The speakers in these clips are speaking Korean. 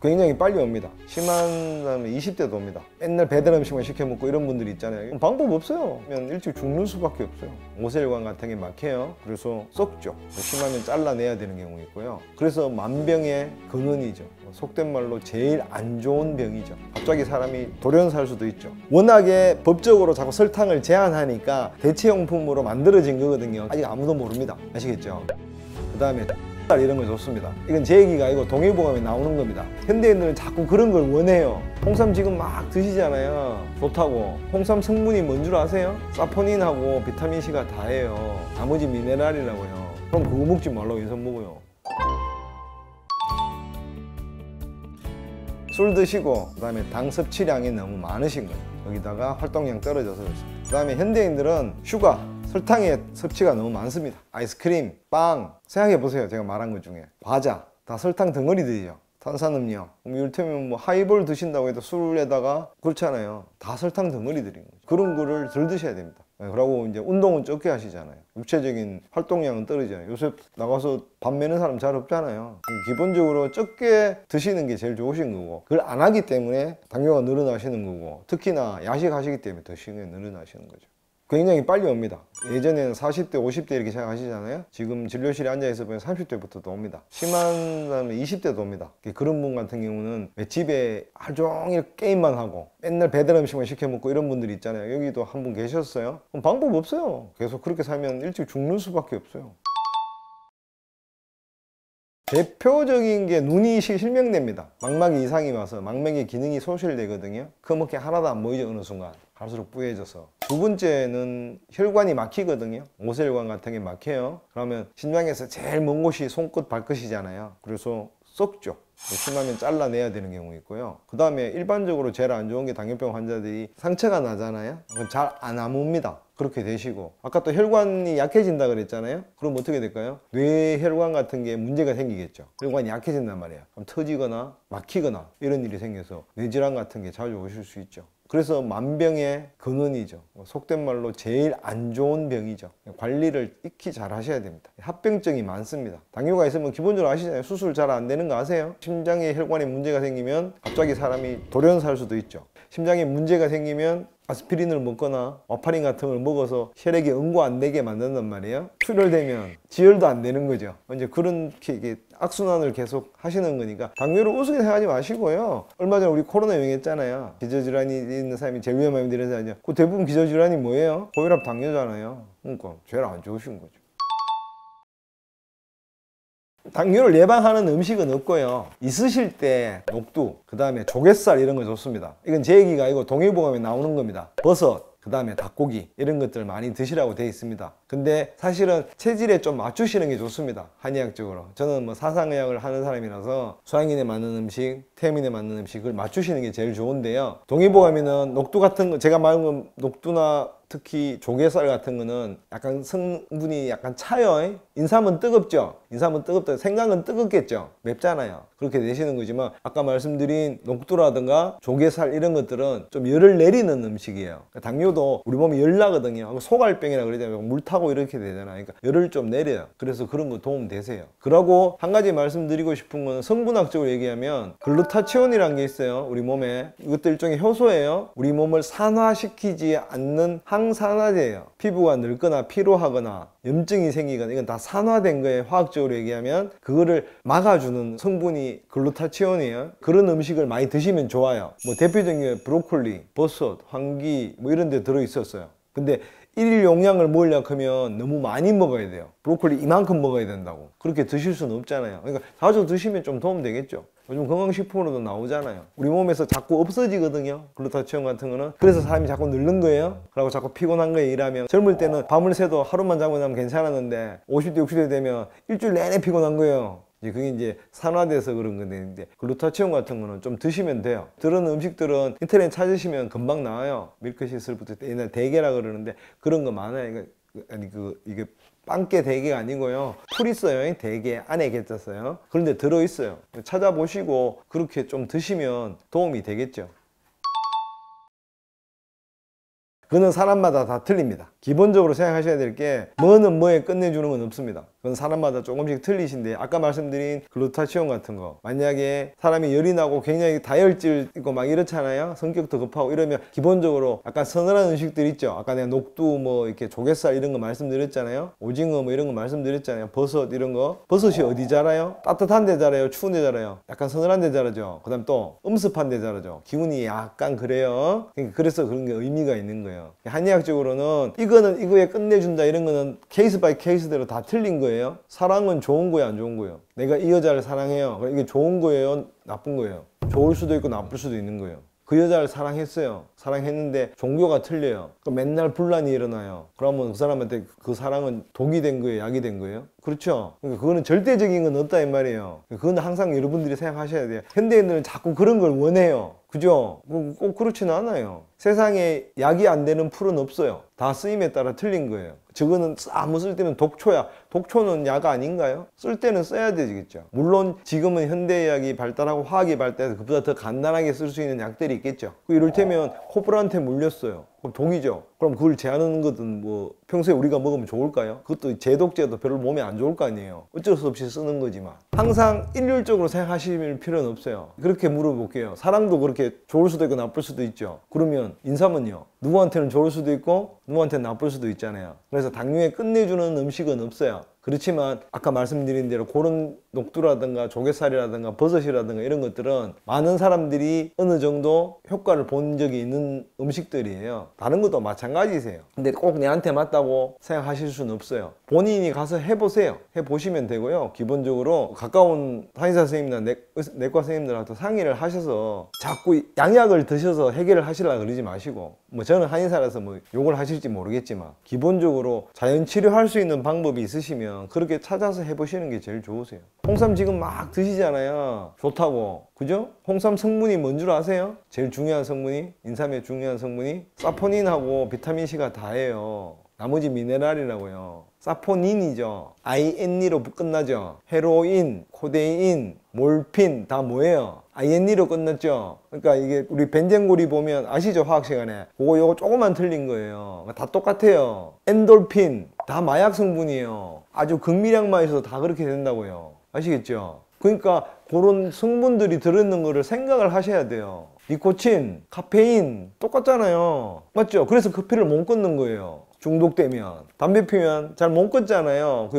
굉장히 빨리 옵니다. 심한 사람은 20대도 옵니다. 맨날 배달 음식만 시켜 먹고 이런 분들이 있잖아요. 방법 없어요. 그냥 일찍 죽는 수밖에 없어요. 모세혈관 같은 게 막혀요. 그래서 썩죠. 심하면 잘라내야 되는 경우 있고요. 그래서 만병의 근원이죠. 속된 말로 제일 안 좋은 병이죠. 갑자기 사람이 돌연살 수도 있죠. 워낙에 법적으로 자꾸 설탕을 제한하니까 대체용품으로 만들어진 거거든요. 아직 아무도 모릅니다. 아시겠죠? 그 다음에 이런 거 좋습니다. 이건 제 얘기가 아니고 동의보감에 나오는 겁니다. 현대인들은 자꾸 그런 걸 원해요. 홍삼 지금 막 드시잖아요. 좋다고. 홍삼 성분이 뭔 줄 아세요? 사포닌하고 비타민C가 다예요. 나머지 미네랄이라고요. 그럼 그거 먹지 말라고 인삼 먹어요. 술 드시고 그 다음에 당 섭취량이 너무 많으신 거예요. 여기다가 활동량 떨어져서 그렇습니다. 그 다음에 현대인들은 슈가, 설탕의 섭취가 너무 많습니다. 아이스크림, 빵, 생각해 보세요. 제가 말한 것 중에 과자 다 설탕 덩어리들이죠. 탄산음료, 이를테면 뭐 하이볼 드신다고 해도 술에다가 그렇잖아요. 다 설탕 덩어리들인 거죠. 그런 거를 덜 드셔야 됩니다. 그러고 이제 운동은 적게 하시잖아요. 육체적인 활동량은 떨어지잖아요. 요새 나가서 밥 매는 사람 잘 없잖아요. 기본적으로 적게 드시는 게 제일 좋으신 거고, 그걸 안 하기 때문에 당뇨가 늘어나시는 거고, 특히나 야식 하시기 때문에 더 심하게 늘어나시는 거죠. 굉장히 빨리 옵니다. 예전에는 40대, 50대 이렇게 생각하시잖아요. 지금 진료실에 앉아있어 보면 30대부터도 옵니다. 심한 사람은 20대도 옵니다. 그런 분 같은 경우는 집에 하루 종일 게임만 하고 맨날 배달 음식만 시켜 먹고 이런 분들이 있잖아요. 여기도 한 분 계셨어요. 그럼 방법 없어요. 계속 그렇게 살면 일찍 죽는 수밖에 없어요. 대표적인 게 눈이 실명됩니다. 망막이 이상이 와서 망맥의 기능이 소실되거든요. 검은게 하나도 안 보이죠. 어느 순간 갈수록 뿌얘져서. 두 번째는 혈관이 막히거든요. 모세혈관 같은 게 막혀요. 그러면 심장에서 제일 먼 곳이 손끝 발끝이잖아요. 그래서 썩죠. 심하면 잘라내야 되는 경우 있고요. 그 다음에 일반적으로 제일 안 좋은 게 당뇨병 환자들이 상처가 나잖아요. 잘 안 아뭅니다. 그렇게 되시고, 아까 또 혈관이 약해진다 그랬잖아요. 그럼 어떻게 될까요? 뇌혈관 같은 게 문제가 생기겠죠. 혈관이 약해진단 말이에요. 그럼 터지거나 막히거나 이런 일이 생겨서 뇌질환 같은 게 자주 오실 수 있죠. 그래서 만병의 근원이죠. 속된 말로 제일 안 좋은 병이죠. 관리를 익히 잘 하셔야 됩니다. 합병증이 많습니다. 당뇨가 있으면 기본적으로 아시잖아요. 수술 잘 안 되는 거 아세요? 심장에 혈관에 문제가 생기면 갑자기 사람이 돌연살 수도 있죠. 심장에 문제가 생기면 아스피린을 먹거나 와파린 같은 걸 먹어서 혈액이 응고 안 되게 만든단 말이에요. 출혈되면 지혈도 안 되는 거죠. 이제 그렇게 악순환을 계속 하시는 거니까 당뇨를 우습게 생각하지 마시고요. 얼마 전에 우리 코로나 유행했잖아요. 기저질환이 있는 사람이 제일 위험합니다 이런 사람이죠. 그 대부분 기저질환이 뭐예요? 고혈압, 당뇨잖아요. 그러니까 제일 안 좋으신 거죠. 당뇨를 예방하는 음식은 없고요. 있으실 때 녹두, 그 다음에 조갯살 이런 거 좋습니다. 이건 제 얘기가 아니고 동의보감에 나오는 겁니다. 버섯, 그 다음에 닭고기 이런 것들 많이 드시라고 되어 있습니다. 근데 사실은 체질에 좀 맞추시는 게 좋습니다. 한의학적으로. 저는 뭐 사상의학을 하는 사람이라서 소양인에 맞는 음식, 태음인에 맞는 음식을 맞추시는 게 제일 좋은데요. 동의보감에는 녹두 같은 거, 제가 말한 건 녹두나 특히 조개살 같은 거는 약간 성분이 약간 차요. 인삼은 뜨겁죠. 인삼은 뜨겁다. 생강은 뜨겁겠죠. 맵잖아요. 그렇게 되시는 거지만 아까 말씀드린 녹두라든가 조개살 이런 것들은 좀 열을 내리는 음식이에요. 당뇨도 우리 몸이 열 나거든요. 소갈병이라 그러잖아요. 물 타고 이렇게 되잖아요. 그러니까 열을 좀 내려요. 그래서 그런 거 도움 되세요. 그러고 한 가지 말씀드리고 싶은 거는 성분학적으로 얘기하면 글루타치온이라는 게 있어요. 우리 몸에. 이것도 일종의 효소예요. 우리 몸을 산화시키지 않는 항산화제예요. 피부가 늙거나 피로하거나 염증이 생기거나 이건 다 산화된 거예요. 화학적으로 얘기하면 그거를 막아주는 성분이 글루타치온이에요. 그런 음식을 많이 드시면 좋아요. 뭐 대표적인 게 브로콜리, 버섯, 황기 뭐 이런 데 들어있었어요. 근데 일일 용량을 먹으려고 하면 너무 많이 먹어야 돼요. 브로콜리 이만큼 먹어야 된다고. 그렇게 드실 수는 없잖아요. 그러니까 자주 드시면 좀 도움 되겠죠. 요즘 건강식품으로도 나오잖아요. 우리 몸에서 자꾸 없어지거든요. 글루타치온 같은 거는. 그래서 사람이 자꾸 늙는 거예요. 그리고 자꾸 피곤한 거에 일하면. 젊을 때는 밤을 새도 하루만 자고 나면 괜찮았는데 50대 60대 되면 일주일 내내 피곤한 거예요. 그게 이제 산화돼서 그런 건데, 글루타치온 같은 거는 좀 드시면 돼요. 그런 음식들은 인터넷 찾으시면 금방 나와요. 밀크시슬부터 옛날 대게라 그러는데 그런 거 많아요. 이게 빵깨 대게가 아니고요. 풀 있어요. 대게 안에 겠었어요. 그런데 들어있어요. 찾아보시고 그렇게 좀 드시면 도움이 되겠죠. 그거는 사람마다 다 틀립니다. 기본적으로 생각하셔야 될 게 뭐는 뭐에 끝내주는 건 없습니다. 그건 사람마다 조금씩 틀리신데 아까 말씀드린 글루타치온 같은 거 만약에 사람이 열이 나고 굉장히 다혈질 있고 막 이렇잖아요. 성격도 급하고 이러면 기본적으로 약간 서늘한 음식들 있죠. 아까 내가 녹두 뭐 이렇게 조갯살 이런 거 말씀드렸잖아요. 오징어 뭐 이런 거 말씀드렸잖아요. 버섯 이런 거. 버섯이 어디 자라요? 따뜻한 데 자라요? 추운 데 자라요? 약간 서늘한 데 자라죠. 그 다음 또 음습한 데 자라죠. 기운이 약간 그래요. 그래서 그런 게 의미가 있는 거예요. 한의학적으로는 이거는 이거에 끝내준다 이런 거는 케이스 바이 케이스대로 다 틀린 거예요. 사랑은 좋은 거예요, 안 좋은 거예요? 내가 이 여자를 사랑해요. 그럼 이게 좋은 거예요, 나쁜 거예요? 좋을 수도 있고 나쁠 수도 있는 거예요. 그 여자를 사랑했어요. 사랑했는데 종교가 틀려요. 그럼 맨날 분란이 일어나요. 그러면 그 사람한테 그 사랑은 독이 된 거예요, 약이 된 거예요? 그렇죠? 그러니까 그거는 절대적인 건 없다 이 말이에요. 그건 항상 여러분들이 생각하셔야 돼요. 현대인들은 자꾸 그런 걸 원해요. 그죠? 꼭 그렇지는 않아요. 세상에 약이 안 되는 풀은 없어요. 다 쓰임에 따라 틀린 거예요. 저거는 아무 쓸데는 독초야. 독초는 약 아닌가요? 쓸 때는 써야 되겠죠. 물론 지금은 현대의학이 발달하고 화학이 발달해서 그보다 더 간단하게 쓸 수 있는 약들이 있겠죠. 이를테면 코뿔한테 물렸어요. 그럼 독이죠. 그럼 그걸 제하는 것은 뭐 평소에 우리가 먹으면 좋을까요? 그것도 제독제도 별로 몸에 안 좋을 거 아니에요. 어쩔 수 없이 쓰는 거지만 항상 일률적으로 생각하실 필요는 없어요. 그렇게 물어볼게요. 사랑도 그렇게 좋을 수도 있고 나쁠 수도 있죠. 그러면 인삼은요? 누구한테는 좋을 수도 있고 누구한테는 나쁠 수도 있잖아요. 그래서 당뇨에 끝내주는 음식은 없어요. 그렇지만 아까 말씀드린 대로 그런 녹두라든가 조갯살이라든가 버섯이라든가 이런 것들은 많은 사람들이 어느 정도 효과를 본 적이 있는 음식들이에요. 다른 것도 마찬가지세요. 근데 꼭 내한테 맞다고 생각하실 수는 없어요. 본인이 가서 해보세요. 해보시면 되고요. 기본적으로 가까운 한의사 선생님이나 내과 선생님들하고 상의를 하셔서 자꾸 양약을 드셔서 해결을 하시려고 그러지 마시고, 뭐 저는 한의사라서 뭐 욕을 하실지 모르겠지만 기본적으로 자연 치료할 수 있는 방법이 있으시면 그렇게 찾아서 해보시는 게 제일 좋으세요. 홍삼 지금 막 드시잖아요. 좋다고. 그죠? 홍삼 성분이 뭔 줄 아세요? 제일 중요한 성분이, 인삼의 중요한 성분이 사포닌하고 비타민C가 다예요. 나머지 미네랄이라고요. 사포닌이죠. INE로 끝나죠. 헤로인, 코데인, 몰핀 다 뭐예요? INE로 끝났죠. 그러니까 이게 우리 벤젠고리 보면 아시죠? 화학 시간에 요거 조금만 틀린 거예요. 다 똑같아요. 엔돌핀 다 마약 성분이에요. 아주 극미량만 있어도 다 그렇게 된다고요. 아시겠죠? 그러니까 그런 성분들이 들어있는 거를 생각을 하셔야 돼요. 니코틴, 카페인 똑같잖아요. 맞죠? 그래서 커피를 못 끊는 거예요. 중독되면. 담배 피우면 잘 못 끊잖아요.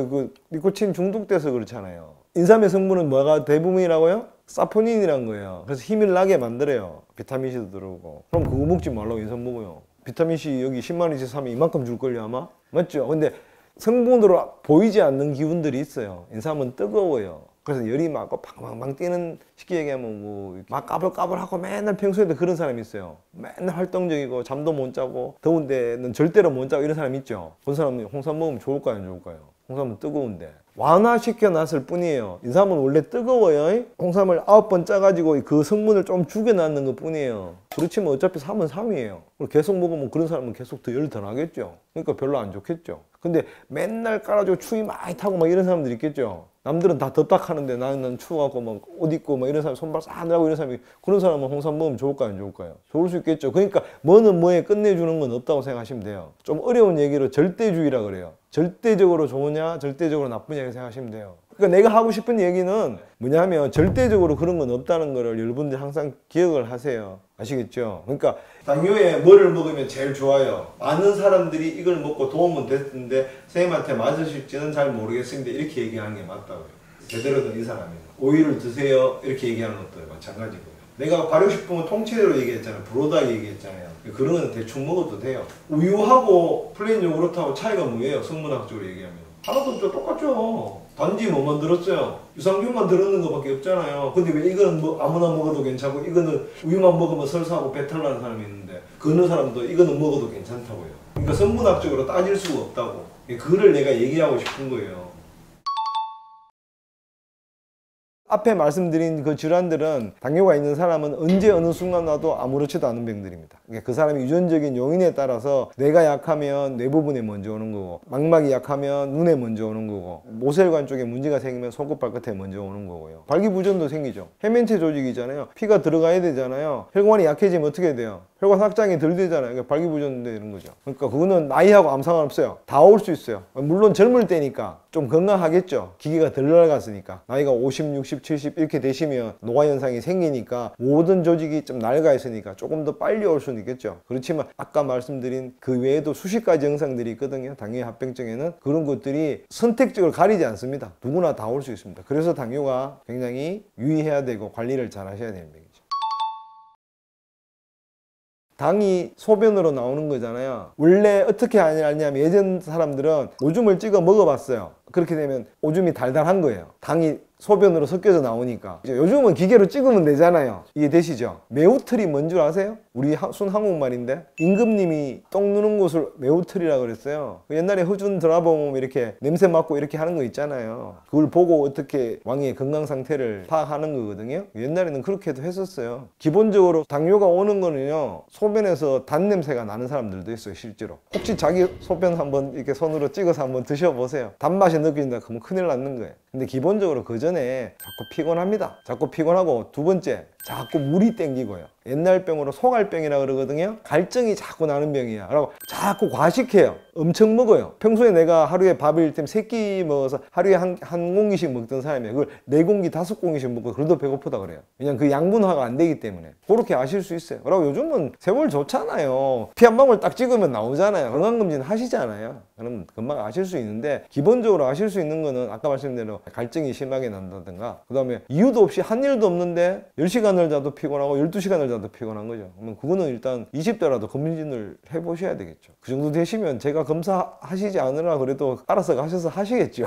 니코틴 중독돼서 그렇잖아요. 인삼의 성분은 뭐가 대부분이라고요? 사포닌이란 거예요. 그래서 힘을 나게 만들어요. 비타민C도 들어오고. 그럼 그거 먹지 말라고 인삼 먹어요. 비타민C 여기 10만원씩 사면 이만큼 줄걸요 아마? 맞죠? 근데 성분으로 보이지 않는 기운들이 있어요. 인삼은 뜨거워요. 그래서 열이 막 방방방 뛰는 쉽게 얘기하면 뭐 막 까불까불하고 맨날 평소에도 그런 사람이 있어요. 맨날 활동적이고 잠도 못 자고 더운 데는 절대로 못 자고 이런 사람 있죠. 그런 사람은 홍삼 먹으면 좋을까요 안 좋을까요? 홍삼은 뜨거운데 완화시켜 놨을 뿐이에요. 인삼은 원래 뜨거워요. 홍삼을 9번 짜가지고 그 성분을 좀 죽여놨는 것 뿐이에요. 그렇지만 어차피 삼은 삼이에요. 계속 먹으면 그런 사람은 계속 더 열 더 나겠죠. 그러니까 별로 안 좋겠죠. 근데 맨날 깔아주고 추위 많이 타고 막 이런 사람들 있겠죠. 남들은 다 덥다 하는데 나는 추워갖고 막 옷 입고 막 이런 사람 손발 싸늘하고 이런 사람이, 그런 사람은 홍삼 먹으면 좋을까요 안 좋을까요? 좋을 수 있겠죠. 그러니까 뭐는 뭐에 끝내주는 건 없다고 생각하시면 돼요. 좀 어려운 얘기로 절대주의라 그래요. 절대적으로 좋으냐 절대적으로 나쁘냐 생각하시면 돼요. 그러니까 내가 하고 싶은 얘기는 뭐냐면 절대적으로 그런 건 없다는 거를 여러분들 항상 기억을 하세요. 아시겠죠? 그러니까 당뇨에 뭐를 먹으면 제일 좋아요? 많은 사람들이 이걸 먹고 도움은 됐는데 선생님한테 맞으실지는 잘 모르겠습니다. 이렇게 얘기하는 게 맞다고요. 제대로 된 이 사람이에요. 오이를 드세요 이렇게 얘기하는 것도 마찬가지고요. 내가 발효식품은 통째로 얘기했잖아요. 브로다 얘기했잖아요. 그런 건 대충 먹어도 돼요. 우유하고 플레인 요구르트하고 차이가 뭐예요? 성분학적으로 얘기하면 하나도 없죠. 똑같죠. 단지 뭐만 들었어요? 유산균만 들었는 것밖에 없잖아요. 근데 왜 이거는 뭐 아무나 먹어도 괜찮고 이거는 우유만 먹으면 설사하고 배탈 나는 사람이 있는데 그 어느 사람도 이거는 먹어도 괜찮다고요. 그러니까 성분학적으로 따질 수가 없다고. 그거를 내가 얘기하고 싶은 거예요. 앞에 말씀드린 그 질환들은 당뇨가 있는 사람은 언제 어느 순간 와도 아무렇지도 않은 병들입니다. 그러니까 그 사람이 유전적인 요인에 따라서 뇌가 약하면 뇌 부분에 먼저 오는 거고, 망막이 약하면 눈에 먼저 오는 거고, 모세혈관 쪽에 문제가 생기면 손끝 발끝에 먼저 오는 거고요. 발기부전도 생기죠. 해면체 조직이잖아요. 피가 들어가야 되잖아요. 혈관이 약해지면 어떻게 돼요? 혈관 확장이 덜 되잖아요. 그러니까 발기부전 되는 거죠. 그러니까 그거는 나이하고 아무 상관없어요. 다 올 수 있어요. 물론 젊을 때니까 좀 건강하겠죠. 기계가 덜 낡았으니까. 나이가 50, 60, 70 이렇게 되시면 노화 현상이 생기니까 모든 조직이 좀 낡아 있으니까 조금 더 빨리 올 수는 있겠죠. 그렇지만 아까 말씀드린 그 외에도 수십 가지 증상들이 있거든요. 당뇨 합병증에는 그런 것들이 선택적으로 가리지 않습니다. 누구나 다 올 수 있습니다. 그래서 당뇨가 굉장히 유의해야 되고 관리를 잘 하셔야 되는 병이죠. 당이 소변으로 나오는 거잖아요. 원래 어떻게 하냐면 예전 사람들은 오줌을 찍어 먹어봤어요. 그렇게 되면 오줌이 달달한 거예요. 당이 소변으로 섞여서 나오니까. 요즘은 기계로 찍으면 되잖아요. 이게 되시죠? 매우틀이 뭔 줄 아세요? 우리 순 한국말인데 임금님이 똥 누는 곳을 매우틀이라고 그랬어요. 옛날에 허준 드라마 보면 이렇게 냄새 맡고 이렇게 하는 거 있잖아요. 그걸 보고 어떻게 왕의 건강 상태를 파악하는 거거든요. 옛날에는 그렇게도 했었어요. 기본적으로 당뇨가 오는 거는요, 소변에서 단 냄새가 나는 사람들도 있어요. 실제로. 혹시 자기 소변 한번 이렇게 손으로 찍어서 한번 드셔보세요. 단맛이 느껴진다 그러면 큰일 났는 거예요. 근데 기본적으로 그 전에 자꾸 피곤합니다. 자꾸 피곤하고, 두 번째 자꾸 물이 땡기고요. 옛날 병으로 소갈병이라고 그러거든요. 갈증이 자꾸 나는 병이야 라고 자꾸 과식해요. 엄청 먹어요. 평소에 내가 하루에 밥을 이를테면 3끼 먹어서 하루에 한 공기씩 먹던 사람이에요. 그걸 4공기, 5공기씩 먹고 그래도 배고프다 그래요. 왜냐면 그 양분화가 안 되기 때문에. 그렇게 아실 수 있어요. 그리고 요즘은 세월 좋잖아요. 피 한 방울 딱 찍으면 나오잖아요. 건강검진 하시잖아요. 그럼 금방 아실 수 있는데, 기본적으로 아실 수 있는 거는 아까 말씀드린 대로 갈증이 심하게 난다든가, 그 다음에 이유도 없이 한 일도 없는데 10시간을 자도 피곤하고 12시간을 자도 피곤한 거죠. 그러면 그거는 일단 20대라도 검진을 해보셔야 되겠죠. 그 정도 되시면 제가 검사하시지 않으라 그래도 알아서 가셔서 하시겠죠.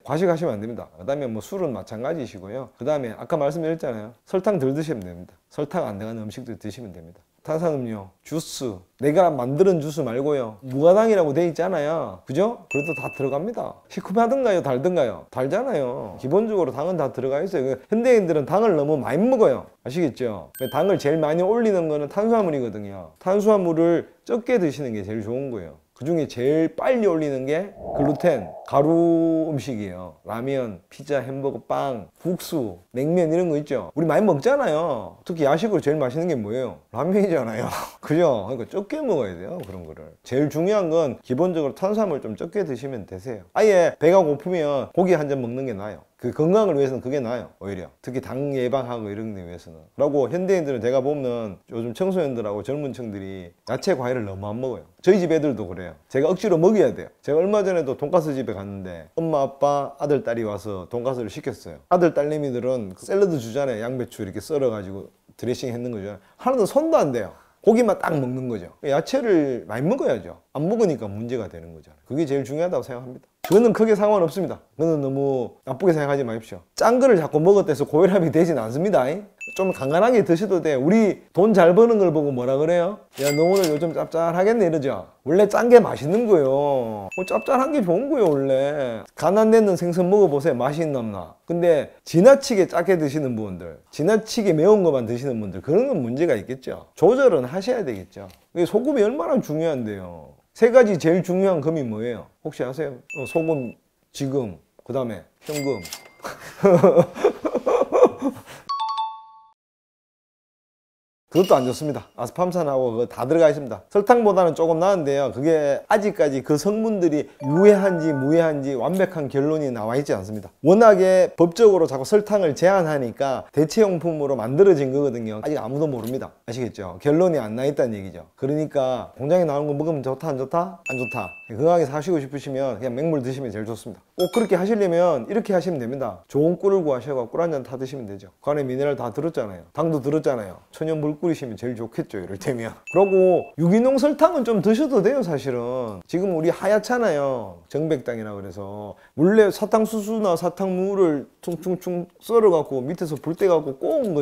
과식하시면 안 됩니다. 그 다음에 뭐 술은 마찬가지시고요. 그 다음에 아까 말씀드렸잖아요. 설탕 덜 드시면 됩니다. 설탕 안 들어가는 음식들 드시면 됩니다. 탄산음료, 주스, 내가 만드는 주스 말고요, 무가당이라고 돼 있잖아요. 그죠? 그래도 다 들어갑니다. 시큼하든가요, 달든가요? 달잖아요. 기본적으로 당은 다 들어가 있어요. 현대인들은 당을 너무 많이 먹어요. 아시겠죠? 당을 제일 많이 올리는 거는 탄수화물이거든요. 탄수화물을 적게 드시는 게 제일 좋은 거예요. 그 중에 제일 빨리 올리는 게 글루텐, 가루 음식이에요. 라면, 피자, 햄버거, 빵, 국수, 냉면 이런 거 있죠. 우리 많이 먹잖아요. 특히 야식으로 제일 맛있는 게 뭐예요? 라면이잖아요. 그죠? 그러니까 적게 먹어야 돼요. 그런 거를. 제일 중요한 건 기본적으로 탄수화물 좀 적게 드시면 되세요. 아예 배가 고프면 고기 한 점 먹는 게 나아요. 그 건강을 위해서는 그게 나아요. 오히려. 특히 당 예방하고 이런 데 위해서는. 라고 현대인들은 제가 보면 요즘 청소년들하고 젊은 층들이 야채 과일을 너무 안 먹어요. 저희 집 애들도 그래요. 제가 억지로 먹여야 돼요. 제가 얼마 전에도 돈가스 집에 갔는데 엄마, 아빠, 아들, 딸이 와서 돈가스를 시켰어요. 아들, 딸내미들은 샐러드 주잖아요. 양배추 이렇게 썰어가지고 드레싱 했는 거죠. 하나도 손도 안 돼요. 고기만 딱 먹는 거죠. 야채를 많이 먹어야죠. 안 먹으니까 문제가 되는 거잖아요. 그게 제일 중요하다고 생각합니다. 그거는 크게 상관없습니다. 그거는 너무 나쁘게 생각하지 마십시오. 짠 거를 자꾸 먹었대서 고혈압이 되진 않습니다. 좀 간간하게 드셔도 돼. 우리 돈 잘 버는 걸 보고 뭐라 그래요? 야, 너 오늘 요즘 짭짤하겠네 이러죠. 원래 짠 게 맛있는 거예요. 뭐 짭짤한 게 좋은 거예요. 원래 간 안 되는 생선 먹어보세요. 맛이 있나. 근데 지나치게 짜게 드시는 분들, 지나치게 매운 것만 드시는 분들, 그런 건 문제가 있겠죠. 조절은 하셔야 되겠죠. 소금이 얼마나 중요한데요. 3가지 제일 중요한 금이 뭐예요? 혹시 아세요? 소금, 지금, 그 다음에 현금. 그것도 안 좋습니다. 아스팜산하고 그거 다 들어가 있습니다. 설탕보다는 조금 나은데요. 그게 아직까지 그 성분들이 유해한지 무해한지 완벽한 결론이 나와 있지 않습니다. 워낙에 법적으로 자꾸 설탕을 제한하니까 대체용품으로 만들어진 거거든요. 아직 아무도 모릅니다. 아시겠죠? 결론이 안 나 있다는 얘기죠. 그러니까 공장에 나오는 거 먹으면 좋다 안 좋다? 안 좋다. 건강하게 사시고 싶으시면 그냥 맹물 드시면 제일 좋습니다. 꼭 그렇게 하시려면 이렇게 하시면 됩니다. 좋은 꿀을 구하셔서 꿀 한 잔 타 드시면 되죠. 그 안에 미네랄 다 들었잖아요. 당도 들었잖아요. 천연 물 끓이시면 제일 좋겠죠, 이럴 때면. 그리고 유기농 설탕은 좀 드셔도 돼요, 사실은. 지금 우리 하얗잖아요, 정백당이라 그래서. 원래 사탕수수나 사탕물을 퉁퉁퉁 썰어갖고 밑에서 불 떼갖고 고운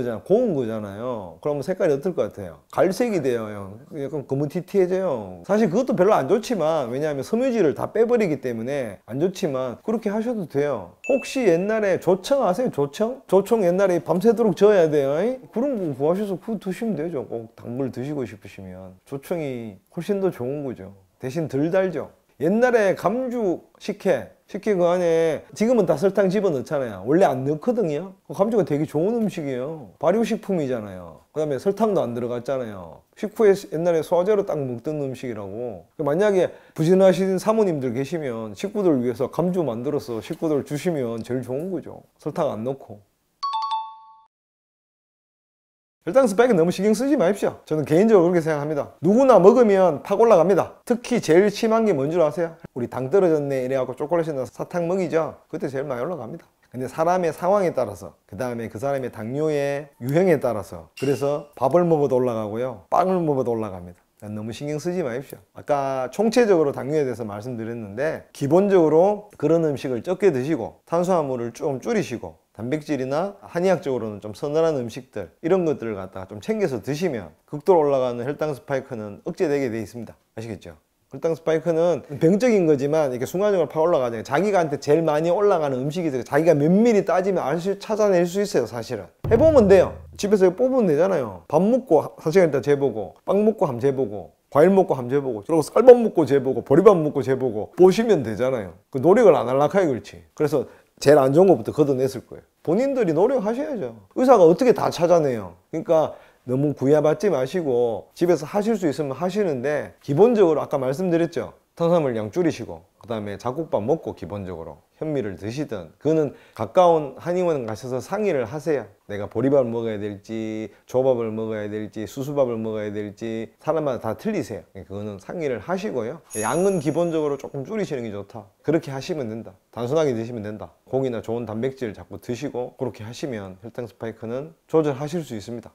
거잖아요. 그러면 색깔이 어떨 것 같아요? 갈색이 돼요, 형. 약간 거무튀튀해져요. 사실 그것도 별로 안 좋지만, 왜냐하면 섬유질을 다 빼버리기 때문에 안 좋지만 그렇게 하셔도 돼요. 혹시 옛날에 조청 아세요? 조청? 조청 옛날에 밤새도록 저어야 돼요. 그런 거 구하셔서 그거 드시면 되죠. 꼭 당물 드시고 싶으시면. 조청이 훨씬 더 좋은 거죠. 대신 덜 달죠. 옛날에 감주 식혜 그 안에 지금은 다 설탕 집어넣잖아요. 원래 안 넣거든요. 감주가 되게 좋은 음식이에요. 발효식품이잖아요. 그 다음에 설탕도 안 들어갔잖아요. 식후에 옛날에 소화제로 딱 먹던 음식이라고. 만약에 부진하신 사모님들 계시면 식구들 위해서 감주 만들어서 식구들 주시면 제일 좋은 거죠. 설탕 안 넣고. 혈당 스파이크 너무 신경 쓰지 마십시오. 저는 개인적으로 그렇게 생각합니다. 누구나 먹으면 팍 올라갑니다. 특히 제일 심한 게 뭔 줄 아세요? 우리 당 떨어졌네 이래갖고 초콜릿이나 사탕 먹이죠. 그때 제일 많이 올라갑니다. 근데 사람의 상황에 따라서, 그 다음에 그 사람의 당뇨의 유형에 따라서, 그래서 밥을 먹어도 올라가고요, 빵을 먹어도 올라갑니다. 너무 신경 쓰지 마십시오. 아까 총체적으로 당뇨에 대해서 말씀드렸는데, 기본적으로 그런 음식을 적게 드시고 탄수화물을 좀 줄이시고 단백질이나 한의학적으로는 좀 서늘한 음식들, 이런 것들을 갖다가 좀 챙겨서 드시면 극도로 올라가는 혈당 스파이크는 억제되게 되어 있습니다. 아시겠죠? 혈당 스파이크는 병적인 거지만 이렇게 순간적으로 팍 올라가잖아요. 자기가 제일 많이 올라가는 음식이 자기가 면밀히 따지면 찾아낼 수 있어요. 사실은 해보면 돼요. 집에서 뽑으면 되잖아요. 밥 먹고 1시간 있다 재보고, 빵 먹고 한번 재보고, 과일 먹고 한번 재보고, 그리고 쌀밥 먹고 재보고, 보리밥 먹고 재보고 보시면 되잖아요. 그 노력을 안 하려고 하니 그렇지. 그래서 제일 안 좋은 것부터 걷어냈을 거예요. 본인들이 노력하셔야죠. 의사가 어떻게 다 찾아내요. 그러니까 너무 구애받지 마시고 집에서 하실 수 있으면 하시는데, 기본적으로 아까 말씀드렸죠. 탄수화물 양 줄이시고, 그 다음에 잡곡밥 먹고, 기본적으로 현미를 드시든, 그거는 가까운 한의원 가셔서 상의를 하세요. 내가 보리밥을 먹어야 될지, 조밥을 먹어야 될지, 수수밥을 먹어야 될지 사람마다 다 틀리세요. 그거는 상의를 하시고요. 양은 기본적으로 조금 줄이시는 게 좋다. 그렇게 하시면 된다. 단순하게 드시면 된다. 고기나 좋은 단백질 자꾸 드시고 그렇게 하시면 혈당 스파이크는 조절하실 수 있습니다.